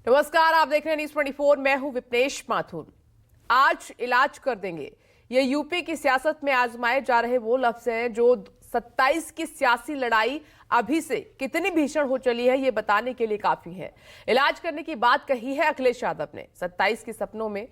नमस्कार, आप देख रहे हैं न्यूज़ 24। मैं हूं विपनेश माथुर। आज इलाज कर देंगे, ये यूपी की सियासत में आजमाए जा रहे वो लफ्ज हैं जो 27 की सियासी लड़ाई अभी से कितनी भीषण हो चली है ये बताने के लिए काफी है। इलाज करने की बात कही है अखिलेश यादव ने। 27 के सपनों में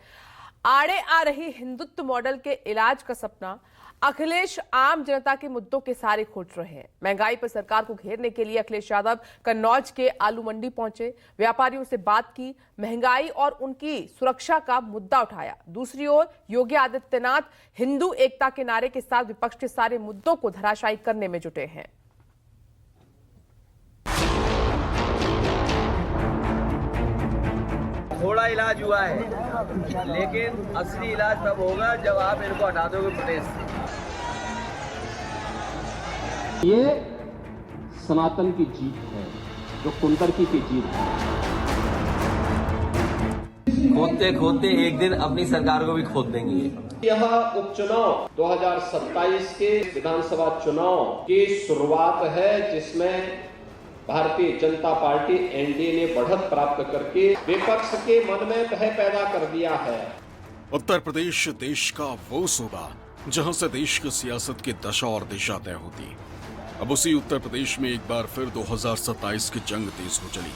आड़े आ रही हिंदुत्व मॉडल के इलाज का सपना अखिलेश आम जनता के मुद्दों के सारे खोज रहे हैं। महंगाई पर सरकार को घेरने के लिए अखिलेश यादव कन्नौज के आलू मंडी पहुंचे, व्यापारियों से बात की, महंगाई और उनकी सुरक्षा का मुद्दा उठाया। दूसरी ओर योगी आदित्यनाथ हिंदू एकता के नारे के साथ विपक्ष के सारे मुद्दों को धराशायी करने में जुटे हैं। थोड़ा इलाज हुआ है, लेकिन असली इलाज तब होगा जब आप इनको हटा दोगे प्रदेश से। ये सनातन की जीत है, जो कुंदरकी की जीत है। खोदते खोदते एक दिन अपनी सरकार को भी खोद देंगे। यह उपचुनाव 2027 के विधानसभा चुनाव की शुरुआत है, जिसमें भारतीय जनता पार्टी एनडीए ने बढ़त प्राप्त करके विपक्ष के मन में भय पैदा कर दिया है। उत्तर प्रदेश देश का वो सूबा जहां से देश की सियासत की दशा और दिशा तय होती। अब उसी उत्तर प्रदेश में एक बार फिर 2027 की जंग तेज हो चली।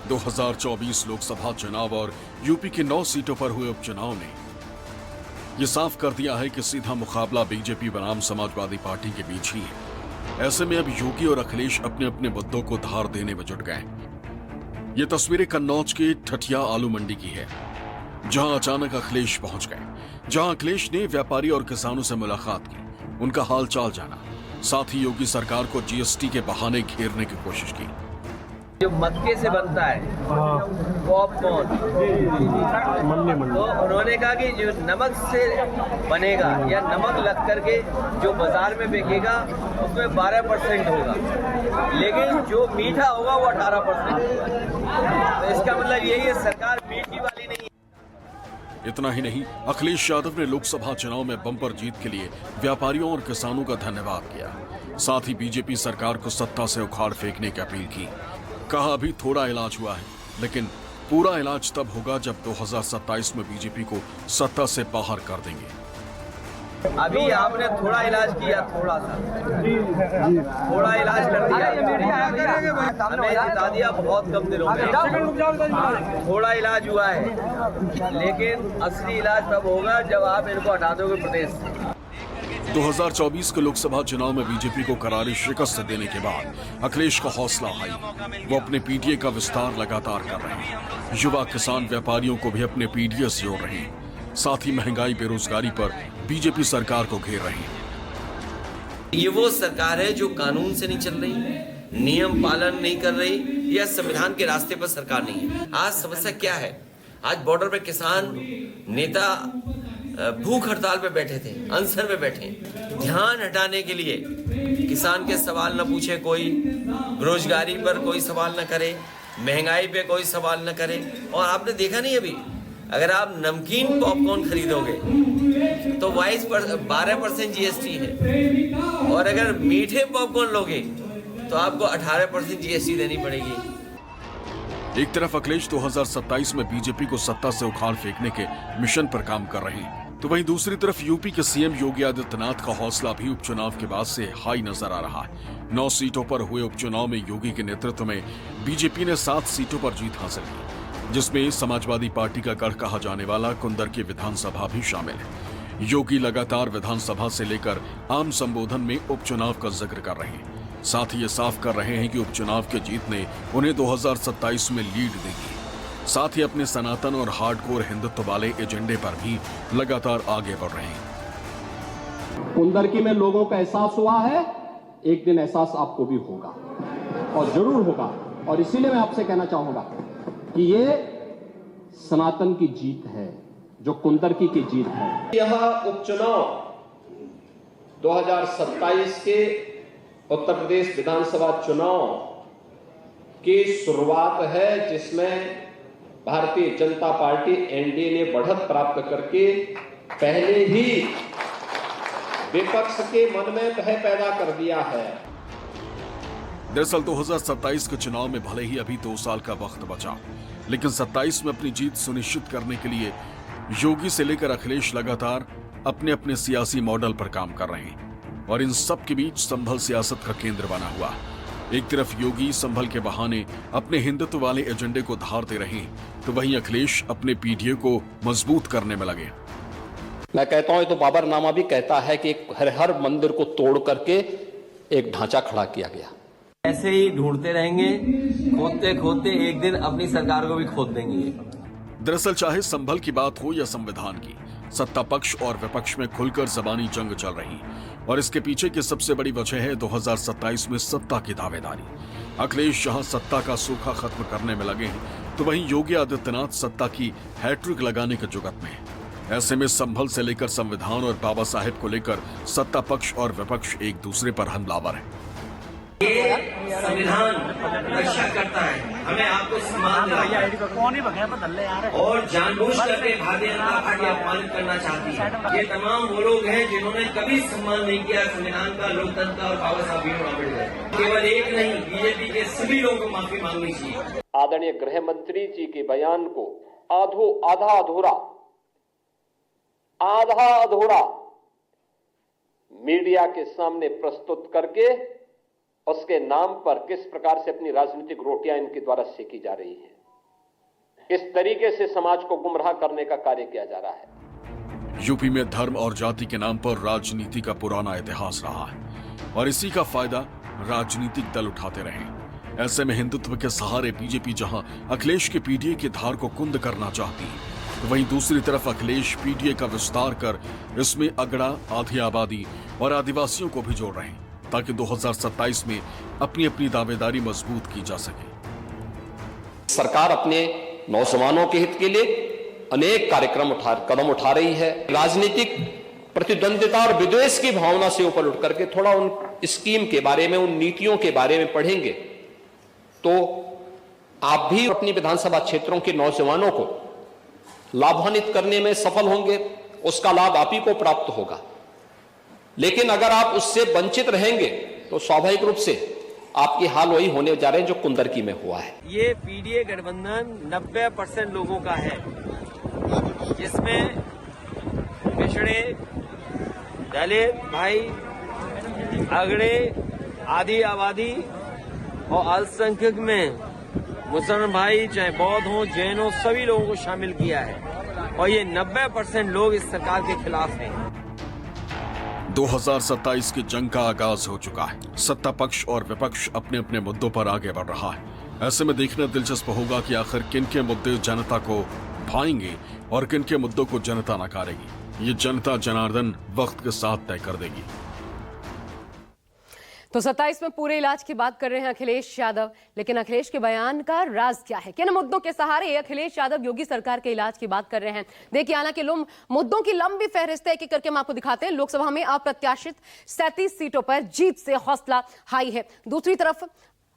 2024 लोकसभा चुनाव और यूपी की 9 सीटों पर हुए उपचुनाव ने यह साफ कर दिया है कि सीधा मुकाबला बीजेपी बनाम समाजवादी पार्टी के बीच ही है। ऐसे में अब योगी और अखिलेश अपने अपने मुद्दों को धार देने में जुट गए। ये तस्वीरें कन्नौज के ठठिया आलू मंडी की है, जहां अचानक अखिलेश पहुंच गए। जहां अखिलेश ने व्यापारी और किसानों से मुलाकात की, उनका हाल चाल जाना, साथ ही योगी सरकार को जीएसटी के बहाने घेरने की कोशिश की। जो मक्के से बनता है पॉपकॉर्न, तो उन्होंने कहा कि जो नमक से बनेगा या नमक लग करके जो बाजार में बिकेगा उसमें 12% होगा, लेकिन जो मीठा होगा वो 18% होगा। तो इसका मतलब यही है, सरकार मीठी वाली नहीं है। इतना ही नहीं, अखिलेश यादव ने लोकसभा चुनाव में बम्पर जीत के लिए व्यापारियों और किसानों का धन्यवाद किया। साथ ही बीजेपी सरकार को सत्ता से उखाड़ फेंकने की अपील की। कहा अभी थोड़ा इलाज हुआ है, लेकिन पूरा इलाज तब होगा जब 2027 में बीजेपी को सत्ता से बाहर कर देंगे। अभी आपने थोड़ा इलाज किया, थोड़ा सा थोड़ा इलाज कर दिया, हमें जिता दिया बहुत कम दिनों में। थोड़ा इलाज हुआ है, लेकिन असली इलाज तब होगा जब आप इनको हटा दोगे प्रदेश से। 2024 के लोकसभा चुनाव में बीजेपी को करारी शिकस्त देने के बाद अखिलेश का हौसला हाई। वो अपने पीडीए का विस्तार लगातार कर रहे हैं। युवा किसान व्यापारियों को भी अपने पीडीए से जोड़ रहे हैं। साथ ही महंगाई बेरोजगारी पर बीजेपी सरकार को घेर रही है। ये वो सरकार है जो कानून से नहीं चल रही, नियम पालन नहीं कर रही, या संविधान के रास्ते पर सरकार नहीं है। आज समस्या क्या है? आज बॉर्डर पे किसान नेता भूख हड़ताल पे बैठे थे, अनशन पे बैठे। ध्यान हटाने के लिए किसान के सवाल न पूछे कोई, बेरोजगारी पर कोई सवाल न करे, महंगाई पे कोई सवाल न करे। और आपने देखा नहीं, अभी अगर आप नमकीन पॉपकॉर्न खरीदोगे तो 12% जीएसटी है, और अगर मीठे पॉपकॉर्न लोगे तो आपको 18% जीएसटी देनी पड़ेगी। एक तरफ अखिलेश 2027 में बीजेपी को सत्ता से उखाड़ फेंकने के मिशन पर काम कर रहे हैं, तो वहीं दूसरी तरफ यूपी के सीएम योगी आदित्यनाथ का हौसला भी उपचुनाव के बाद से हाई नजर आ रहा है। 9 सीटों पर हुए उपचुनाव में योगी के नेतृत्व में बीजेपी ने 7 सीटों पर जीत हासिल की, जिसमें समाजवादी पार्टी का गढ़ कहा जाने वाला कुंदरकी विधानसभा भी शामिल है। योगी लगातार विधानसभा से लेकर आम संबोधन में उपचुनाव का जिक्र कर रहे हैं। साथ ही ये साफ कर रहे हैं कि उपचुनाव की जीत ने उन्हें 2027 में लीड देगी। साथ ही अपने सनातन और हार्डकोर हिंदुत्व वाले एजेंडे पर भी लगातार आगे बढ़ रहे हैं। कुंदरकी में लोगों का एहसास हुआ है, एक दिन एहसास आपको भी होगा और जरूर होगा। और इसीलिए मैं आपसे कहना चाहूंगा कि ये सनातन की जीत है, जो कुंदरकी की जीत है। यह उपचुनाव 2027 के उत्तर प्रदेश विधानसभा चुनाव की शुरुआत है, जिसमें भारतीय जनता पार्टी एनडीए ने बढ़त प्राप्त करके पहले ही विपक्ष के मन में भय पैदा कर दिया है। दरअसल 2027 के चुनाव में भले ही अभी 2 साल का वक्त बचा, लेकिन 27 में अपनी जीत सुनिश्चित करने के लिए योगी से लेकर अखिलेश लगातार अपने अपने सियासी मॉडल पर काम कर रहे हैं और इन सब के बीच संभल सियासत का केंद्र बना हुआ। एक तरफ योगी संभल के बहाने अपने हिंदुत्व वाले एजेंडे को धारते रहे, तो वहीं अखिलेश अपने पीडीए को मजबूत करने में लगे। मैं कहता हूं, तो बाबरनामा भी कहता है कि हर मंदिर को तोड़ करके एक ढांचा खड़ा किया गया। ऐसे ही ढूंढते रहेंगे, खोदते खोदते एक दिन अपनी सरकार को भी खोद देंगे। दरअसल चाहे संभल की बात हो या संविधान की, सत्ता पक्ष और विपक्ष में खुलकर जबानी जंग चल रही और इसके पीछे की सबसे बड़ी वजह है 2027 में सत्ता की दावेदारी। अखिलेश जहां सत्ता का सूखा खत्म करने में लगे हैं, तो वहीं योगी आदित्यनाथ सत्ता की हैट्रिक लगाने के जुगत में है। ऐसे में संभल से लेकर संविधान और बाबा साहेब को लेकर सत्ता पक्ष और विपक्ष एक दूसरे पर हमलावर है। ये संविधान रक्षा करता है, हमें आपको सम्मान देना और जानबूझ करके भारतीय जनता पार्टी अपमानित करना चाहती है। ये तमाम वो लोग हैं जिन्होंने कभी सम्मान नहीं किया संविधान का, लोकतंत्र का और बाबा साहब भीमराव अम्बेडकर। केवल एक नहीं, बीजेपी के सभी लोगों को माफी मांगनी चाहिए। आदरणीय गृह मंत्री जी के बयान को आधा अधूरा मीडिया के सामने प्रस्तुत करके उसके नाम पर किस प्रकार से अपनी राजनीतिक रोटियां इनके द्वारा सेकी जा रही है, इस तरीके से समाज को गुमराह करने का कार्य किया जा रहा है। यूपी में धर्म और जाति के नाम पर राजनीति का पुराना इतिहास रहा है और इसी का फायदा राजनीतिक दल उठाते रहे। ऐसे में हिंदुत्व के सहारे बीजेपी जहां अखिलेश के पीडीए की धार को कुंद करना चाहती है, तो वहीं दूसरी तरफ अखिलेश पीडीए का विस्तार कर इसमें अगड़ा, आधी आबादी और आदिवासियों को भी जोड़ रहे हैं ताकि 2027 में अपनी अपनी दावेदारी मजबूत की जा सके। सरकार अपने नौजवानों के हित के लिए अनेक कदम उठा रही है। राजनीतिक प्रतिद्वंदिता और विद्वेष की भावना से ऊपर उठ करके थोड़ा उन स्कीम के बारे में, उन नीतियों के बारे में पढ़ेंगे तो आप भी अपनी विधानसभा क्षेत्रों के नौजवानों को लाभान्वित करने में सफल होंगे। उसका लाभ आप ही को प्राप्त होगा। लेकिन अगर आप उससे वंचित रहेंगे तो स्वाभाविक रूप से आपकी हाल वही होने जा रहे हैं जो कुंदरकी में हुआ है। ये पीडीए गठबंधन 90% लोगों का है, जिसमें पिछड़े, दलित भाई, अगड़े, आधी आबादी और अल्पसंख्यक में मुसलमान भाई, चाहे बौद्ध हो, जैन हो, सभी लोगों को शामिल किया है और ये 90% लोग इस सरकार के खिलाफ हैं। 2027 की जंग का आगाज हो चुका है। सत्ता पक्ष और विपक्ष अपने अपने मुद्दों पर आगे बढ़ रहा है। ऐसे में देखना दिलचस्प होगा कि आखिर किन के मुद्दे जनता को भाएंगे और किन के मुद्दों को जनता नकारेगी। ये जनता जनार्दन वक्त के साथ तय कर देगी। तो 27 में पूरे इलाज की बात कर रहे हैं अखिलेश यादव, लेकिन अखिलेश के बयान का राज क्या है? किन मुद्दों के सहारे अखिलेश यादव योगी सरकार के इलाज की बात कर रहे हैं? देखिए, हालांकि मुद्दों की लंबी फहरिस्त है, एक एक करके हम आपको दिखाते हैं। लोकसभा में अप्रत्याशित 37 सीटों पर जीत से हौसला हाई है। दूसरी तरफ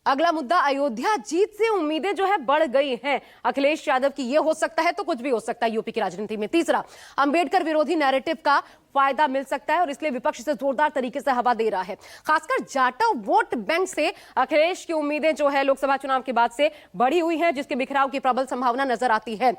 अगला मुद्दा अयोध्या जीत से उम्मीदें जो है बढ़ गई हैं अखिलेश यादव की। ये हो सकता है तो कुछ भी हो सकता है यूपी की राजनीति में। तीसरा, अंबेडकर विरोधी नैरेटिव का फायदा मिल सकता है और इसलिए विपक्ष इसे जोरदार तरीके से हवा दे रहा है। खासकर जाटा वोट बैंक से अखिलेश की उम्मीदें जो है लोकसभा चुनाव के बाद से बढ़ी हुई हैं, जिसके बिखराव की प्रबल संभावना नजर आती है।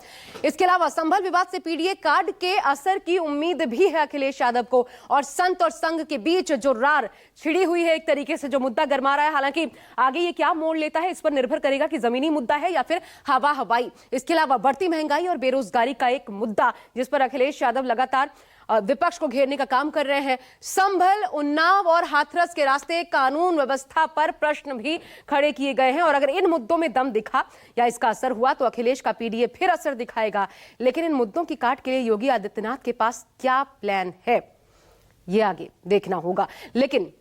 इसके अलावा संभल विवाद से पीडीए कार्ड के असर की उम्मीद भी है अखिलेश यादव को और संत और संघ के बीच जो रार छिड़ी हुई है, एक तरीके से जो मुद्दा गरमा रहा है। हालांकि आगे ये क्या मोड़ लेता है इस पर निर्भर करेगा कि जमीनी मुद्दा है या फिर हवा हवाई। इसके अलावा बढ़ती महंगाई और बेरोजगारी का एक मुद्दा जिस पर अखिलेश यादव लगातार विपक्ष को घेरने का काम कर रहे हैं। संभल, उन्नाव और हाथरस के रास्ते कानून व्यवस्था पर प्रश्न भी खड़े किए गए हैं और अगर इन मुद्दों में दम दिखा या इसका असर हुआ तो अखिलेश का पीडीए फिर असर दिखाएगा। लेकिन इन मुद्दों की काट के लिए योगी आदित्यनाथ के पास क्या प्लान है, ये आगे देखना होगा। लेकिन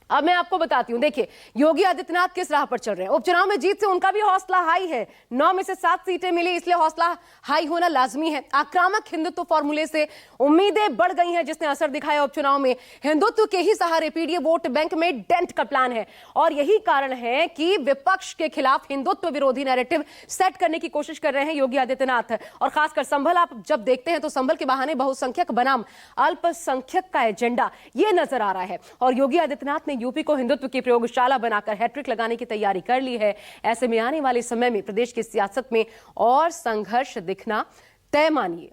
अब मैं आपको बताती हूं, देखिए योगी आदित्यनाथ किस राह पर चल रहे हैं। उपचुनाव में जीत से उनका भी हौसला हाई है। 9 में से 7 सीटें मिली, इसलिए हौसला हाई होना लाजमी है। आक्रामक हिंदुत्व फॉर्मूले से उम्मीदें बढ़ गई हैं, जिसने असर दिखाया उपचुनाव में। हिंदुत्व के ही सहारे पीडीए वोट बैंक में डेंट का प्लान है और यही कारण है कि विपक्ष के खिलाफ हिंदुत्व विरोधी नैरेटिव सेट करने की कोशिश कर रहे हैं योगी आदित्यनाथ। और खासकर संभल आप जब देखते हैं तो संभल के बहाने बहुसंख्यक बनाम अल्पसंख्यक का एजेंडा ये नजर आ रहा है और योगी आदित्यनाथ ने यूपी को हिंदुत्व की प्रयोगशाला बनाकर हैट्रिक लगाने की तैयारी कर ली है। ऐसे में आने वाले समय में प्रदेश की सियासत में और संघर्ष दिखना तय मानिए।